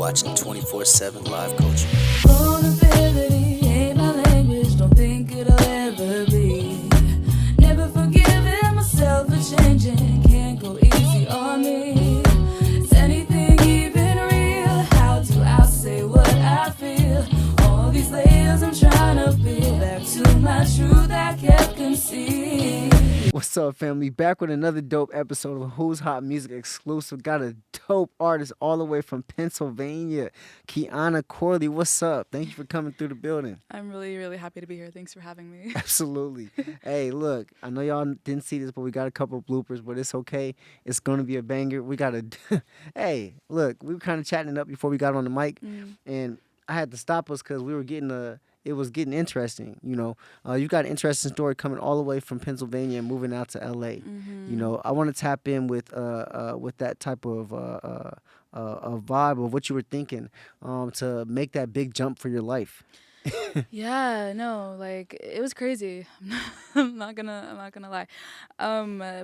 watching 24/7 Live Culture. Vulnerability ain't my language, don't think it'll ever be. Never forgiving myself for changing, can't go easy on me. Is anything even real? How do I say what I feel? All these layers I'm trying to peel back to my truth I kept concealed. What's up, family? Back with another dope episode of Who's Hot Music Exclusive. Got a dope artist all the way from Pennsylvania, Kiana Corley. What's up? Thank you for coming through the building. I'm really, really happy to be here. Thanks for having me. Absolutely. Hey, look, I know y'all didn't see this, but we got a couple of bloopers, but it's okay. It's going to be a banger. We got a... Hey, look, we were kind of chatting it up before we got on the mic, and I had to stop us because we were getting it was getting interesting, you know. You got an interesting story coming all the way from Pennsylvania and moving out to LA. You know, I want to tap in with that type of vibe of what you were thinking to make that big jump for your life. Yeah, no, like it was crazy. I'm not gonna lie.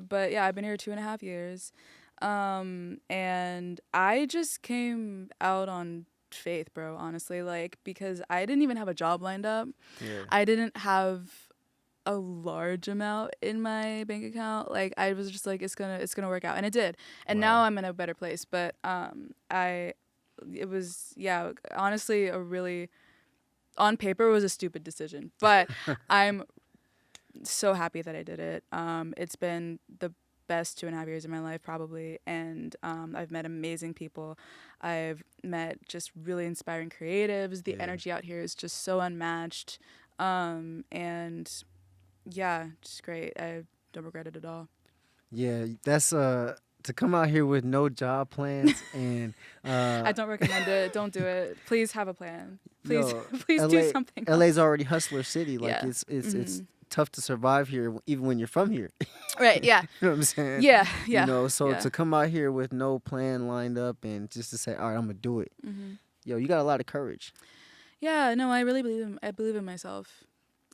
But yeah, I've been here 2.5 years, and I just came out on faith, bro, honestly, like, because I didn't even have a job lined up. I didn't have a large amount in my bank account. Like, I was just like, it's gonna work out, and it did. And now I'm in a better place. But it was, yeah, honestly, a really, on paper, it was a stupid decision, but I'm so happy that I did it. It's been the best 2.5 years of my life, probably, and I've met amazing people. I've met just really inspiring creatives. The energy out here is just so unmatched, and yeah, just great. I don't regret it at all. Yeah, that's to come out here with no job plans and I don't recommend it. Don't do it. Please have a plan. Please, yo, please do something else. LA's already hustler city. Like Yeah. it's tough to survive here even when you're from here. Right, yeah. You know what I'm saying? Yeah. You know, so yeah. to come out here with no plan lined up and just to say, all right, I'm gonna do it. Yo, you got a lot of courage. Yeah, no, I really believe in myself.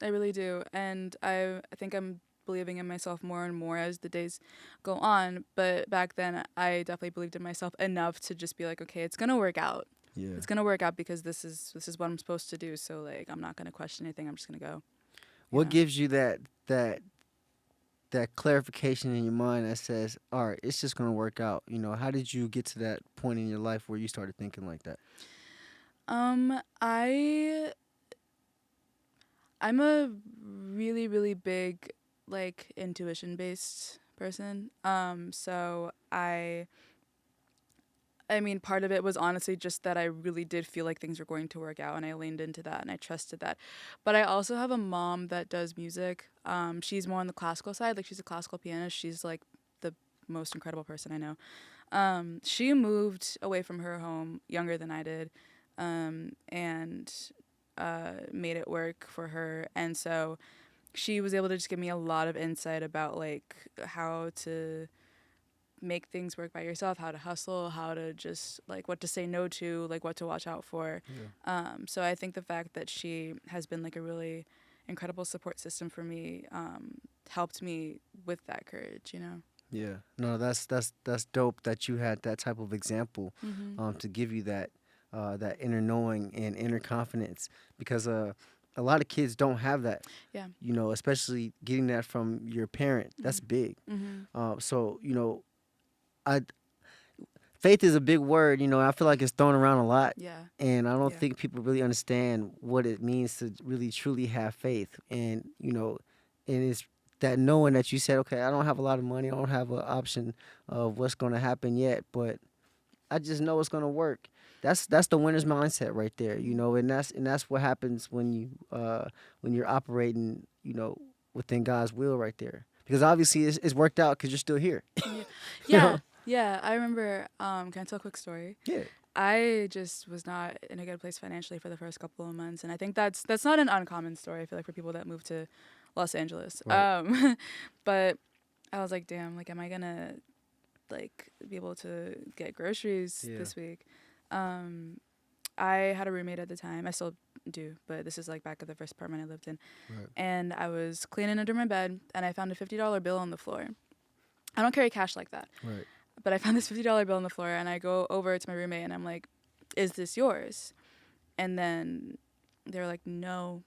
I really do. And I think I'm believing in myself more and more as the days go on. But back then, I definitely believed in myself enough to just be like, okay, it's going to work out. Yeah. It's going to work out because this is what I'm supposed to do. So, like, I'm not going to question anything. I'm just going to go. What gives you that clarification in your mind that says, all right, it's just going to work out? You know, how did you get to that point in your life where you started thinking like that? I'm a really, really big, like, intuition-based person. So I mean, part of it was honestly just that I really did feel like things were going to work out, and I leaned into that and I trusted that. But I also have a mom that does music. She's more on the classical side. Like, she's a classical pianist. She's like the most incredible person I know. She moved away from her home younger than I did, and made it work for her. And so she was able to just give me a lot of insight about, like, how to make things work by yourself, how to hustle, how to just, like, what to say no to, like, what to watch out for. So I think the fact that she has been, like, a really incredible support system for me helped me with that courage, you know? Yeah. No, that's dope that you had that type of example to give you that inner knowing and inner confidence, because a lot of kids don't have that. Yeah. You know, especially getting that from your parent. That's big. So, you know, faith is a big word, you know. I feel like it's thrown around a lot. Yeah. And I don't think people really understand what it means to really truly have faith. And, you know, and it's that knowing that you said, okay, I don't have a lot of money, I don't have an option of what's going to happen yet, but I just know it's going to work. That's the winner's mindset right there, you know, and that's what happens when you're operating, you know, within God's will right there. Because obviously it's worked out because you're still here. Yeah, I remember, can I tell a quick story? Yeah. I just was not in a good place financially for the first couple of months, and I think that's not an uncommon story, I feel like, for people that move to Los Angeles. Right. But I was like, damn, like, am I gonna, like, be able to get groceries this week? I had a roommate at the time. I still do, but this is, like, back at the first apartment I lived in. Right. And I was cleaning under my bed, and I found a $50 bill on the floor. I don't carry cash like that. Right. But I found this $50 bill on the floor, and I go over to my roommate, and I'm like, is this yours? And then they're like, no,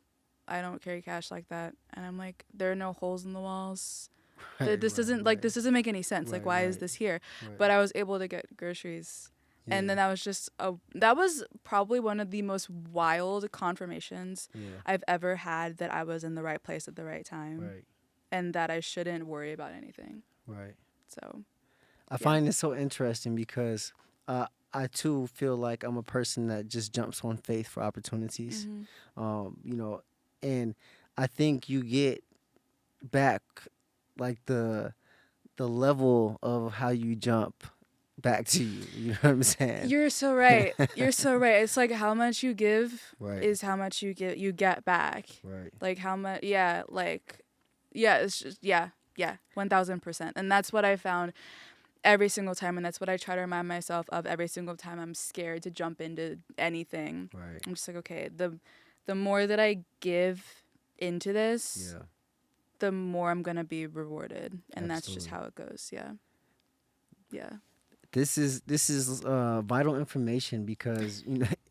I don't carry cash like that. And I'm like, there are no holes in the walls. This doesn't like, this doesn't make any sense. Like, why is this here? But I was able to get groceries. And then that was just that was probably one of the most wild confirmations I've ever had that I was in the right place at the right time, and that I shouldn't worry about anything. Right. So, I find this so interesting because I too feel like I'm a person that just jumps on faith for opportunities. You know, and I think you get back like the level of how you jump back to you. You know what I'm saying? You're so right. You're so right. It's like how much you give Right. is how much you get back. Right. Like how much, it's just, 1000%. And that's what I found every single time. And that's what I try to remind myself of every single time I'm scared to jump into anything. Right. I'm just like, okay, the more that I give into this, the more I'm going to be rewarded. And that's just how it goes. Yeah. Yeah. This is vital information because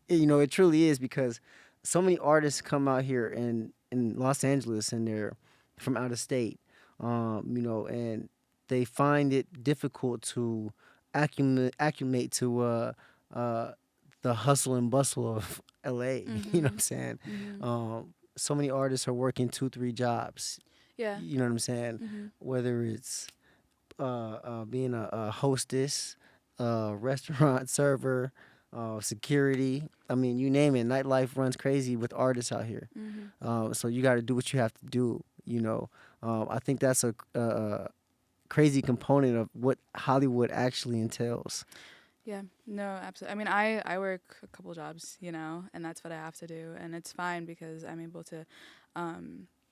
you know it truly is, because so many artists come out here in Los Angeles and they're from out of state, you know, and they find it difficult to acclimate to the hustle and bustle of LA. You know what I'm saying? So many artists are working 2-3 jobs. Yeah. You know what I'm saying? Whether it's being a hostess, restaurant server, security. I mean, you name it. Nightlife runs crazy with artists out here. So you got to do what you have to do. You know, I think that's a crazy component of what Hollywood actually entails. Yeah, no, absolutely. I mean, I work a couple jobs, you know, and that's what I have to do. And it's fine because I'm able to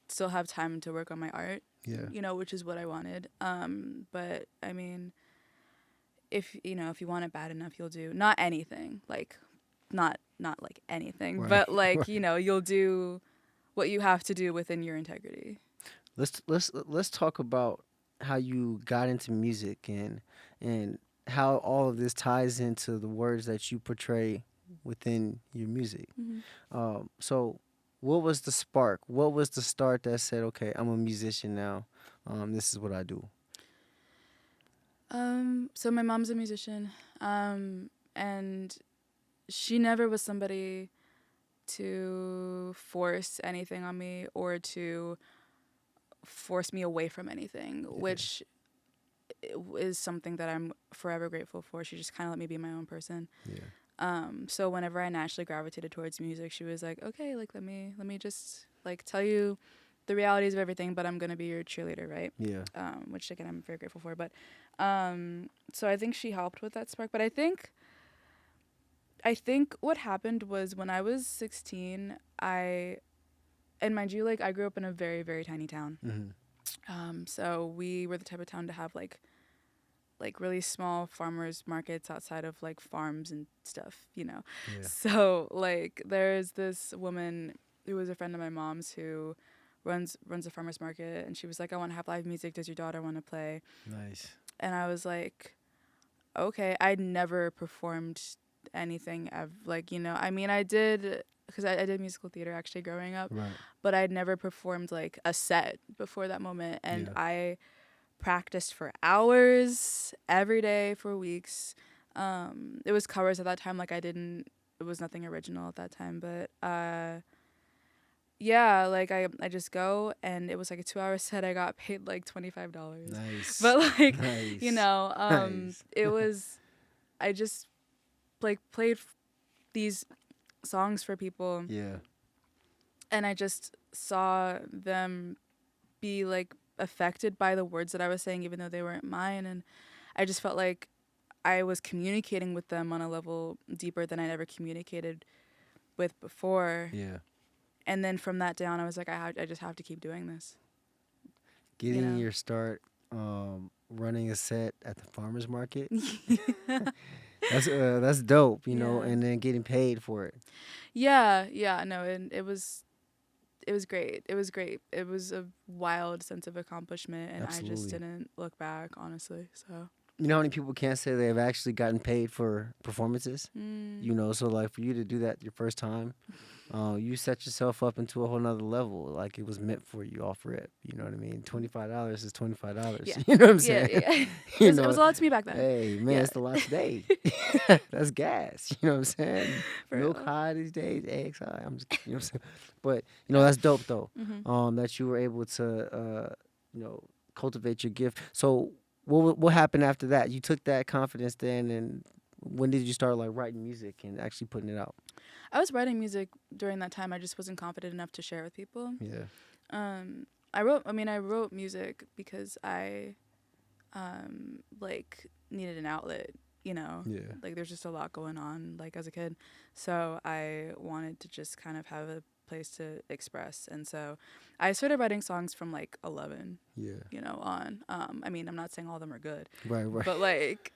still have time to work on my art, you know, which is what I wanted. But, I mean, if you want it bad enough, you'll do not anything, like not like anything, but like, you know, you'll do what you have to do within your integrity. Let's talk about how you got into music and how all of this ties into the words that you portray within your music. So what was the spark? What was the start that said, okay, I'm a musician now. This is what I do. So my mom's a musician, and she never was somebody to force anything on me or to force me away from anything, which is something that I'm forever grateful for. She just kind of let me be my own person. So whenever I naturally gravitated towards music, she was like, okay, like let me just like tell you the realities of everything, but I'm gonna be your cheerleader, right? Which again I'm very grateful for. But so I think she helped with that spark. But I think what happened was when I was 16, and mind you, like I grew up in a very, very tiny town. So we were the type of town to have like really small farmers markets outside of like farms and stuff, you know. So like there's this woman who was a friend of my mom's who runs a farmers market, and she was like, I want to have live music. Does your daughter want to play? Nice. And I was like, okay. I'd never performed anything. Like, you know, I mean, I did, because I did musical theater actually growing up, but I'd never performed like a set before that moment. And I practiced for hours every day for weeks. It was covers at that time. Like it was nothing original at that time, but yeah, like I just go, and it was like a 2-hour set. I got paid like $25. Nice. But like, Nice. you know, Nice. it was, I just like played these songs for people. And I just saw them be like affected by the words that I was saying, even though they weren't mine. And I just felt like I was communicating with them on a level deeper than I'd ever communicated with before. And then from that down, I was like, I just have to keep doing this. Getting your start running a set at the farmer's market. That's dope, you know, and then getting paid for it. No, and it was great. It was great. It was a wild sense of accomplishment, and I just didn't look back, honestly. So You know how many people can't say they've actually gotten paid for performances? Mm. You know, so like for you to do that your first time, you set yourself up into a whole nother level. Like it was meant for you off rip. You know what I mean? $25 is $25. Yeah. You know what I'm Yeah, saying? yeah. You It was a lot to me back then. hey man, Yeah. it's a lot today. That's gas. You know what I'm saying? For Milk real. high these days, eggs high. I'm just, you know what I'm saying? But you know that's dope though. Mm-hmm. That you were able to, you know, cultivate your gift. So what happened after that? You took that confidence then, and when did you start like writing music and actually putting it out? I was writing music during that time. I just wasn't confident enough to share with people. Yeah. I wrote music because I like needed an outlet, you know. Yeah. Like there's just a lot going on like as a kid. So I wanted to just kind of have a place to express. And so I started writing songs from like 11, Yeah. you know, on. I mean, I'm not saying all of them are good. Right. Right. But like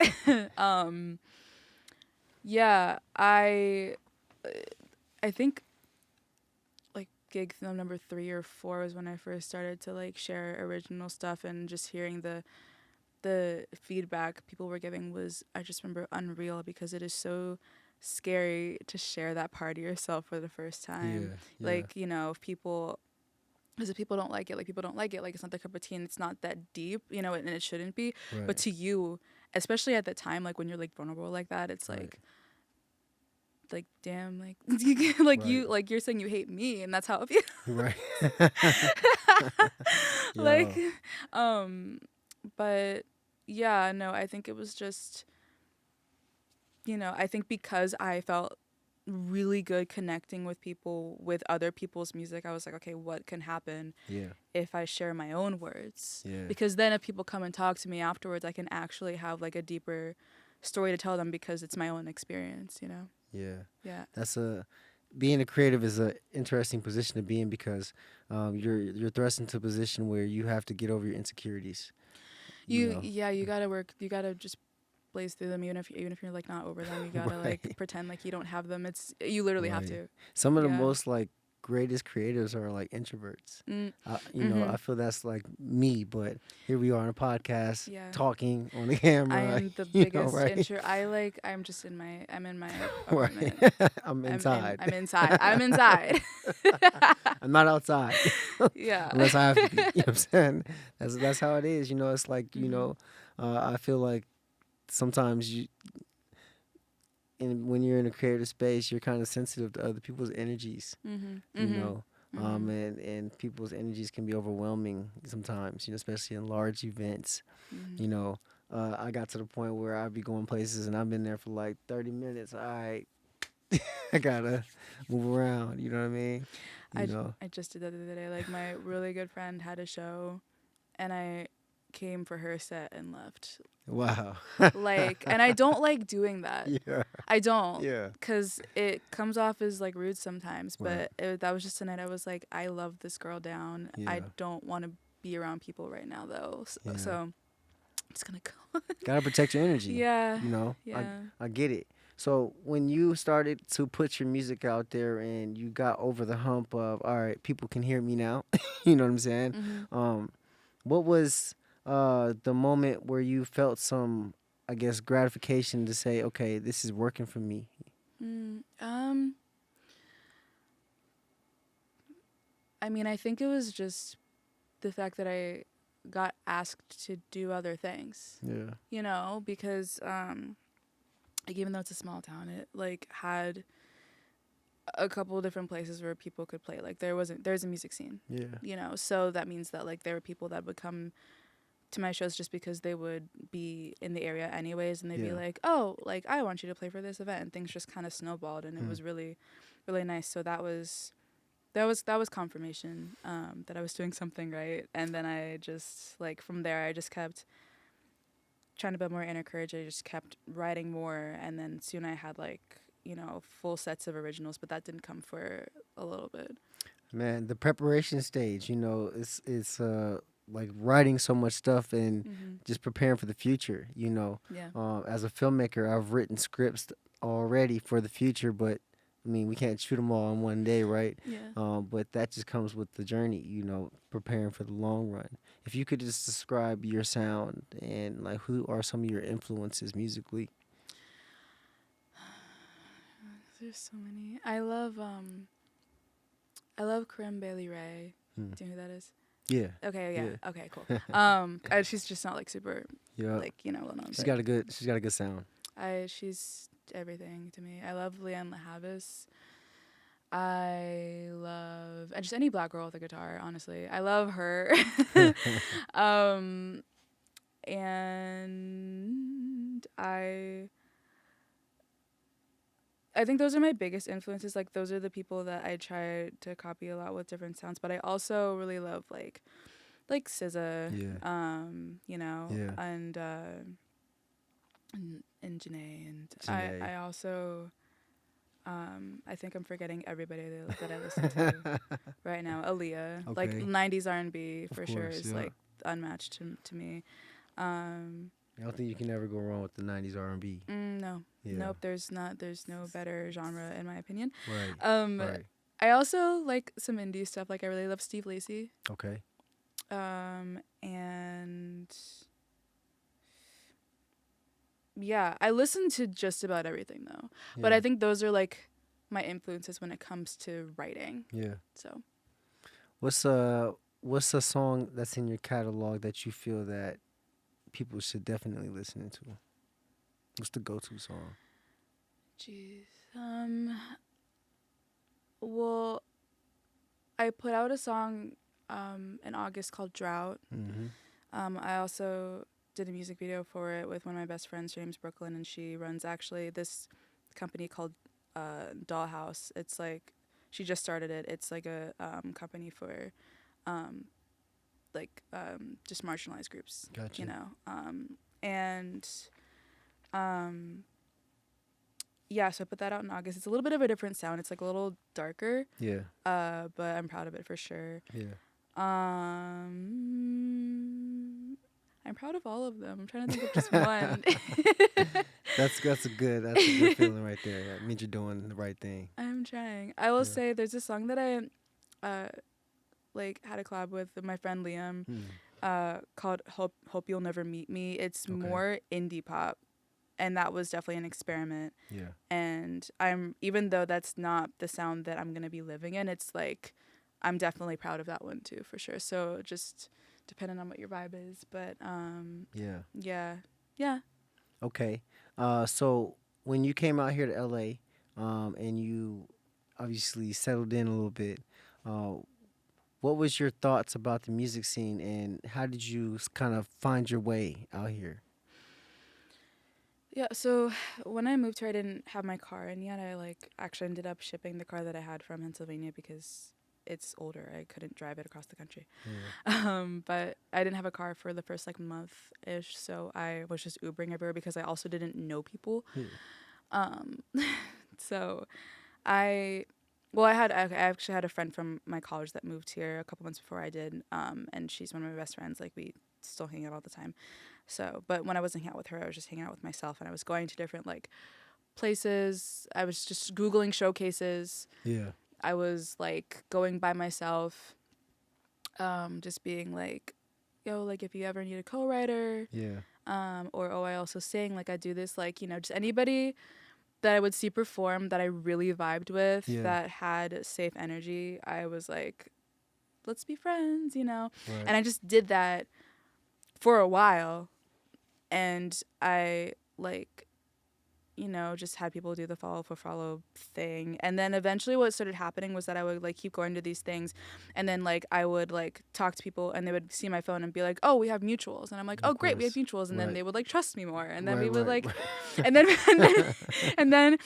yeah, I think like gig number 3 or 4 was when I first started to like share original stuff, and just hearing the feedback people were giving was, I just remember, unreal, because it is so scary to share that part of yourself for the first time. Yeah. Like, you know, if people don't like it, like people don't like it, like it's not their cup of tea and it's not that deep, you know, and it shouldn't be. Right. But to you, especially at the time, like when you're like vulnerable like that, it's Right. like damn, like like Right. you, like you're saying you hate me, and that's how it feels. Right. Like Yo. but yeah, no, I think it was just, you know, I think because I felt really good connecting with people with other people's music, I was like, okay, what can happen Yeah. if I share my own words? Yeah. Because then if people come and talk to me afterwards, I can actually have like a deeper story to tell them, because it's my own experience, you know. Yeah. Yeah. That's being a creative is a interesting position to be in, because you're thrust into a position where you have to get over your insecurities. You know? You gotta work, you gotta just blaze through them, even if you're like not over them, you gotta Right. like pretend like you don't have them. It's, you literally have Right. to. Some of the Yeah. most like greatest creatives are like introverts. You know, Mhm. I feel that's like me, but here we are on a podcast Yeah. talking on the camera. I am the you know, biggest right? I'm just in my Right. apartment. I'm inside. I'm inside. I'm inside. I'm not outside Yeah. unless I have to be. You know what I'm saying? That's how it is. You know, it's like, you Mhm. know, I feel like sometimes when you're in a creative space, you're kind of sensitive to other people's energies. Mhm. You Mhm. know, Mhm. and people's energies can be overwhelming sometimes. You know, especially in large events. Mhm. You know, I got to the point where I'd be going places and I've been there for like 30 minutes. All right, I gotta move around. You know what I mean? You know. I just did that the other day. Like my really good friend had a show, and I came for her set and left. Wow. Like, and I don't like doing that. Yeah. I don't. Yeah. Because it comes off as like rude sometimes. Right. But that was just a night I was like, I love this girl down. I Yeah. don't want to be around people right now though. Yeah. So I'm just gonna go. Gotta protect your energy. Yeah. You know. Yeah. I get it. So when you started to put your music out there and you got over the hump of, all right, people can hear me now. You know what I'm saying? Mhm. What was the moment where you felt some, I guess, gratification to say, okay, this is working for me? I mean, I think it was just the fact that I got asked to do other things. Yeah. You know, because like even though it's a small town, it like had a couple of different places where people could play. Like there's a music scene. Yeah. You know, so that means that like there were people that would come to my shows just because they would be in the area anyways, and they'd be Yeah. like, oh, like I want you to play for this event, and things just kind of snowballed, and it was really, really nice. So that was confirmation that I was doing something right. And then I just like from there I just kept trying to build more inner courage. I just kept writing more, and then soon I had like, you know, full sets of originals, but that didn't come for a little bit. Man, the preparation stage, you know, it's like writing so much stuff and just preparing for the future, you know. Yeah. As a filmmaker, I've written scripts already for the future, but I mean, we can't shoot them all in one day, right? Yeah. But that just comes with the journey, you know, preparing for the long run. if you could just describe your sound and like who are some of your influences musically. There's so many. I love Corinne Bailey Ray. Hmm. Do you know who that is? Yeah. Okay, yeah. Yeah. Okay, cool. She's just not like super Yeah. like, well known. She's got a good sound. She's everything to me. I love Leanne LaHavis. I love and just any black girl with a guitar, honestly. I love her. And I think those are my biggest influences. Like those are the people that I try to copy a lot with different sounds. But I also really love like SZA, Yeah. Yeah. and Janae, and Janae. I also I think I'm forgetting everybody that I listen to right now. Aaliyah, like Okay. 90s R&B for sure course, is yeah. like unmatched to me. I don't think you can ever go wrong with the 90s R&B. No. Yeah. Nope, there's no better genre in my opinion. Right. Right. I also like some indie stuff. Like I really love Steve Lacy. Okay. And yeah, I listen to just about everything though. Yeah. But I think those are like my influences when it comes to writing. Yeah. So What's a song that's in your catalog that you feel that people should definitely listen to? What's the go-to song? jeez. Well, I put out a song in August called Drought. Mm-hmm. I also did a music video for it with one of my best friends, James Brooklyn, and she runs actually this company called Dollhouse. It's like she just started it. It's like a company for just marginalized groups. Gotcha. Yeah, so I put that out in August. It's a little bit of a different sound. It's like a little darker. Yeah. But I'm proud of it for sure. Yeah. I'm proud of all of them. I'm trying to think of just one. That's a good feeling right there. That means you're doing the right thing. I'm trying. I will say there's a song that I had a collab with my friend Liam called Hope You'll Never Meet Me. It's more indie pop. And that was definitely an experiment. Yeah. And even though that's not the sound that I'm going to be living in, it's like, I'm definitely proud of that one too, for sure. So just depending on what your vibe is. But, yeah. Okay. So when you came out here to LA, and you obviously settled in a little bit, what was your thoughts about the music scene and how did you kind of find your way out here? Yeah, so when I moved here, I didn't have my car, and yet I actually ended up shipping the car that I had from Pennsylvania because it's older. I couldn't drive it across the country. Yeah. But I didn't have a car for the first month-ish, so I was just Ubering everywhere because I also didn't know people. So I actually had a friend from my college that moved here a couple months before I did, and she's one of my best friends. Like, we still hang out all the time. So, but when I wasn't hanging out with her, I was just hanging out with myself, and I was going to different places. I was just Googling showcases. Yeah. I was going by myself, just being yo, if you ever need a co-writer. Yeah. I also sing, I do this, just anybody that I would see perform that I really vibed with, that had safe energy. I was let's be friends, Right. And I just did that for a while. And I just had people do the follow for follow thing. And then eventually what started happening was that I would keep going to these things. And then I would talk to people and they would see my phone and be like, oh, we have mutuals. And I'm like, oh, great, we have mutuals. And then they would trust me more. And then we would and then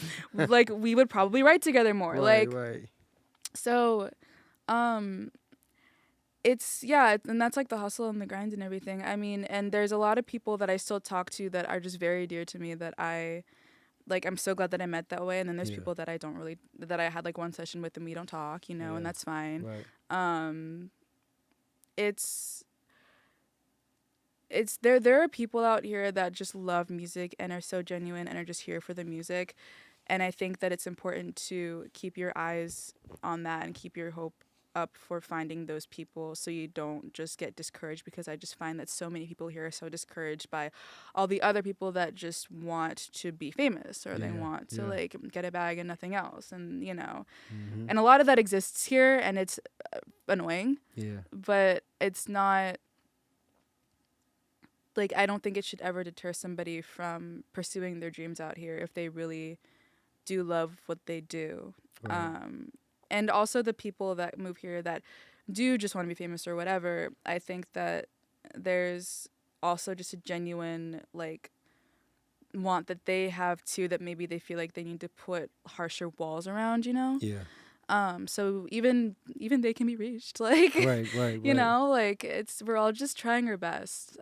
we would probably write together more. Right. So, it's, yeah, and that's the hustle and the grind and everything. I mean, and there's a lot of people that I still talk to that are just very dear to me that I'm so glad that I met that way. And then there's people that I don't really, that I had one session with and we don't talk, and that's fine. Right. There are people out here that just love music and are so genuine and are just here for the music. And I think that it's important to keep your eyes on that and keep your hope up for finding those people so you don't just get discouraged, because I just find that so many people here are so discouraged by all the other people that just want to be famous, or they want to like get a bag and nothing else, and and a lot of that exists here, and it's annoying, but it's not like, I don't think it should ever deter somebody from pursuing their dreams out here if they really do love what they do. And also the people that move here that do just want to be famous or whatever, I think that there's also just a genuine like want that they have too, that maybe they feel like they need to put harsher walls around, so even they can be reached, like you know, like we're all just trying our best.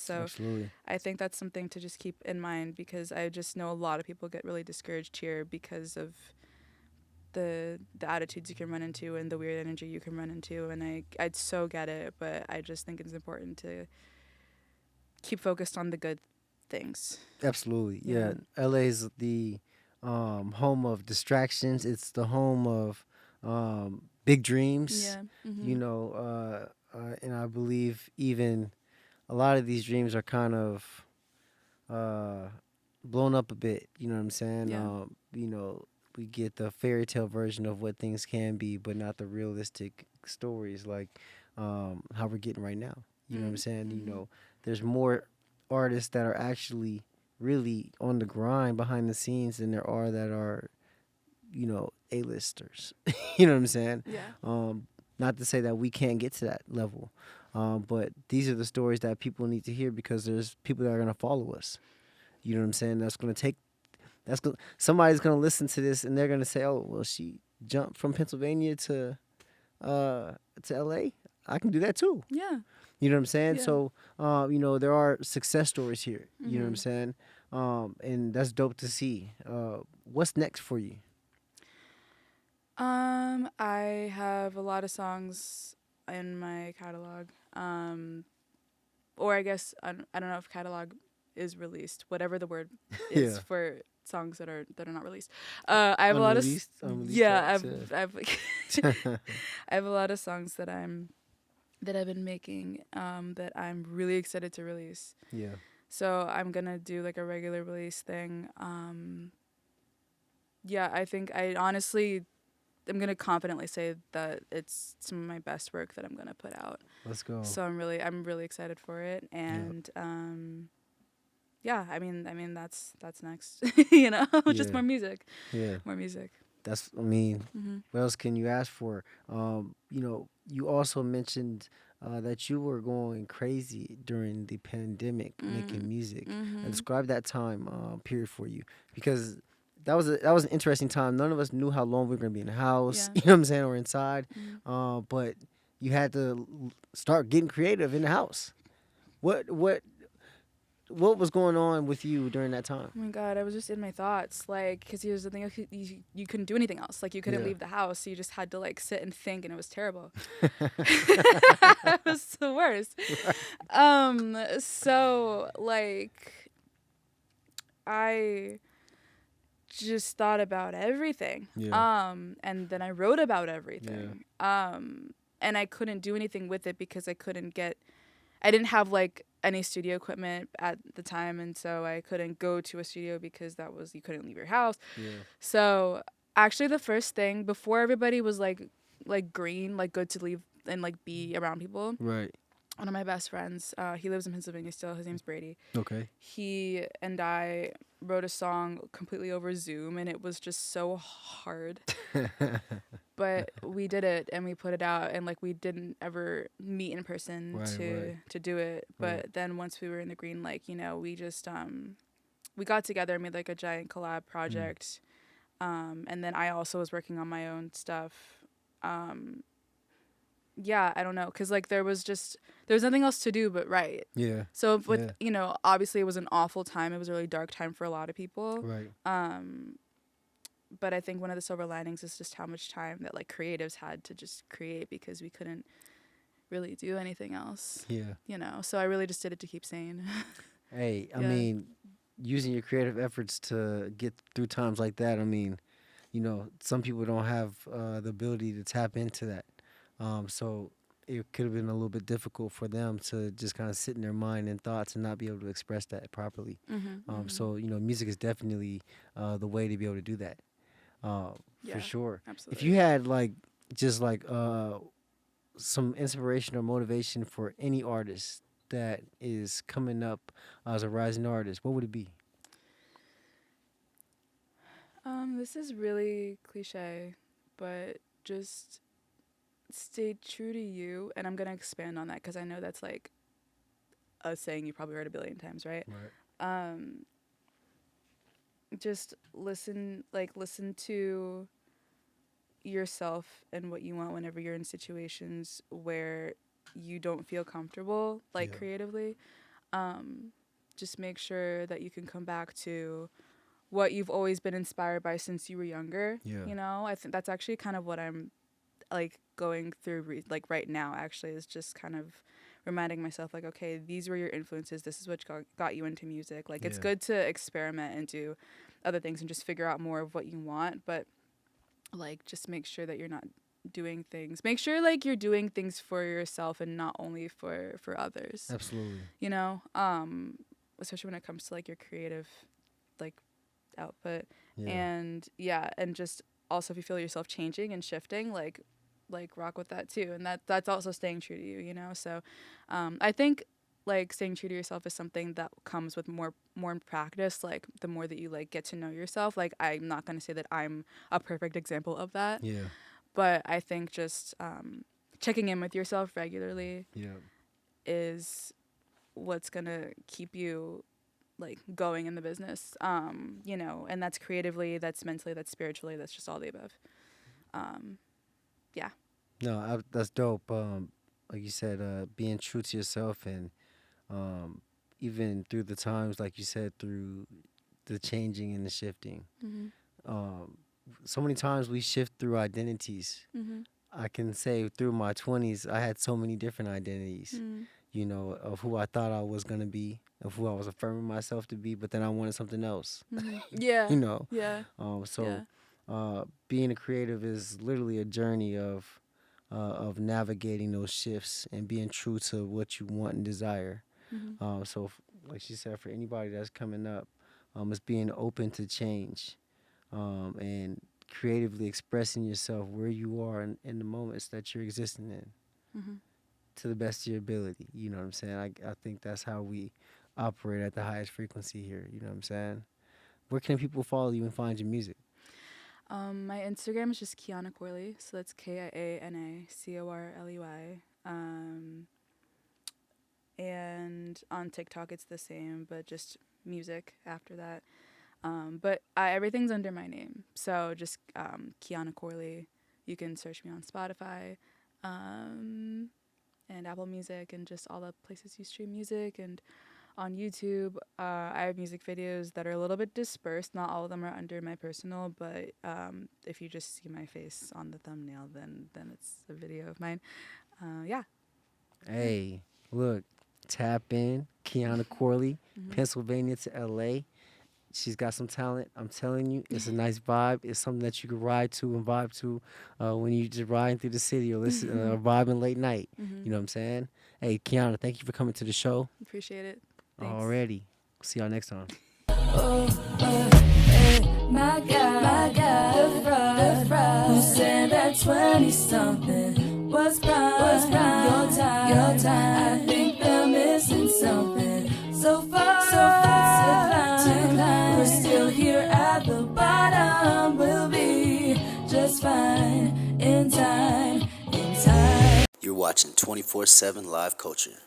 So Absolutely. I think that's something to just keep in mind, because I just know a lot of people get really discouraged here because of the attitudes you can run into and the weird energy you can run into, and I'd so get it, but I just think it's important to keep focused on the good things. Absolutely. Yeah. LA is the home of distractions. It's the home of big dreams. And I believe even a lot of these dreams are kind of blown up a bit. You know what I'm saying? We get the fairy tale version of what things can be, but not the realistic stories like how we're getting right now. You know what I'm saying? There's more artists that are actually really on the grind behind the scenes than there are that are, A-listers. You know what I'm saying? Yeah. Not to say that we can't get to that level, but these are the stories that people need to hear, because there's people that are going to follow us. You know what I'm saying? Somebody's going to listen to this and they're going to say, oh, well, she jumped from Pennsylvania to LA. I can do that too. Yeah. You know what I'm saying? Yeah. So, there are success stories here. You know what I'm saying? And that's dope to see. What's next for you? I have a lot of songs in my catalog. Or I guess I don't know if catalog is released. Whatever the word is for songs that are not released. I have Unreleased yeah. tracks, I have a lot of songs that I've been making that I'm really excited to release. Yeah. So I'm gonna do like a regular release thing. I think I'm gonna confidently say that it's some of my best work that I'm gonna put out. Let's go. So I'm really excited for it, and I mean that's next. Just more music. Yeah. More music. What else can you ask for? You also mentioned that you were going crazy during the pandemic making music. Describe that time period for you, because that was an interesting time. None of us knew how long we were going to be in the house, you know what I'm saying, or inside. But you had to start getting creative in the house. What was going on with you during that time? Oh my God, I was just in my thoughts. Like, because here's the thing, you couldn't do anything else. Like, you couldn't leave the house, so you just had to like sit and think, and it was terrible. It was the worst. So like, I just thought about everything. And then I wrote about everything. And I couldn't do anything with it because I didn't have like any studio equipment at the time, and so I couldn't go to a studio because you couldn't leave your house. So actually the first thing, before everybody was like green, like good to leave and like be around people, right, one of my best friends, he lives in Pennsylvania still, his name's Brady. Okay. He and I wrote a song completely over Zoom, and it was just so hard. But we did it, and we put it out, and like we didn't ever meet in person to do it. But then once we were in the green, like, we just we got together and made like a giant collab project. And then I also was working on my own stuff. I don't know, because like there was nothing else to do but write. Yeah. So with obviously it was an awful time. It was a really dark time for a lot of people. Right. But I think one of the silver linings is just how much time that like creatives had to just create, because we couldn't really do anything else. Yeah. So I really just did it to keep sane. Hey, I mean, using your creative efforts to get through times like that, I mean, some people don't have the ability to tap into that. So it could have been a little bit difficult for them to just kind of sit in their mind and thoughts and not be able to express that properly. So, music is definitely the way to be able to do that. For sure. Absolutely. If you had some inspiration or motivation for any artist that is coming up as a rising artist, what would it be? This is really cliche, but just stay true to you. And I'm going to expand on that because I know that's like a saying you probably heard a billion times, right? Just listen to yourself and what you want whenever you're in situations where you don't feel comfortable, creatively. Just make sure that you can come back to what you've always been inspired by since you were younger. I think that's actually kind of what I'm like going through right now, actually, is just kind of reminding myself, like, okay, these were your influences, this is what got you into music. Like, it's good to experiment and do other things and just figure out more of what you want, but like just make sure that you're not doing things, make sure like you're doing things for yourself and not only for others. Absolutely. Especially when it comes to like your creative like output. And just also if you feel yourself changing and shifting, like rock with that too, and that's also staying true to you. So I think like staying true to yourself is something that comes with more practice. Like the more that you like get to know yourself, like I'm not going to say that I'm a perfect example of that, but I think just checking in with yourself regularly is what's going to keep you like going in the business, and that's creatively, that's mentally, that's spiritually, that's just all the above. No, that's dope. Like you said, being true to yourself, and even through the times, like you said, through the changing and the shifting. So many times we shift through identities. I can say through my 20s, I had so many different identities, of who I thought I was going to be, of who I was affirming myself to be, but then I wanted something else. Being a creative is literally a journey of navigating those shifts and being true to what you want and desire. Like she said, for anybody that's coming up, it's being open to change, and creatively expressing yourself where you are in the moments that you're existing in, to the best of your ability. You know what I'm saying? I think that's how we operate at the highest frequency here. You know what I'm saying? Where can people follow you and find your music? My Instagram is just Kiana Corley, so that's KIANA CORLEY. And on TikTok it's the same, but just music after that. But everything's under my name, so just Kiana Corley. You can search me on Spotify, and Apple Music, and just all the places you stream music, and on YouTube. I have music videos that are a little bit dispersed. Not all of them are under my personal, but if you just see my face on the thumbnail, then it's a video of mine. Hey, look, tap in, Kiana Corley, Pennsylvania to LA. She's got some talent. I'm telling you, it's a nice vibe. It's something that you can ride to and vibe to when you just riding through the city or listen or vibing late night. You know what I'm saying? Hey, Kiana, thank you for coming to the show. Appreciate it. Thanks. Alrighty. See y'all next time. My God, the fraud, who said that 20-something was prime, your time. I think they're missing something. So far to climb. We're still here at the bottom. We'll be just fine in time. You're watching 24/7 Live Culture.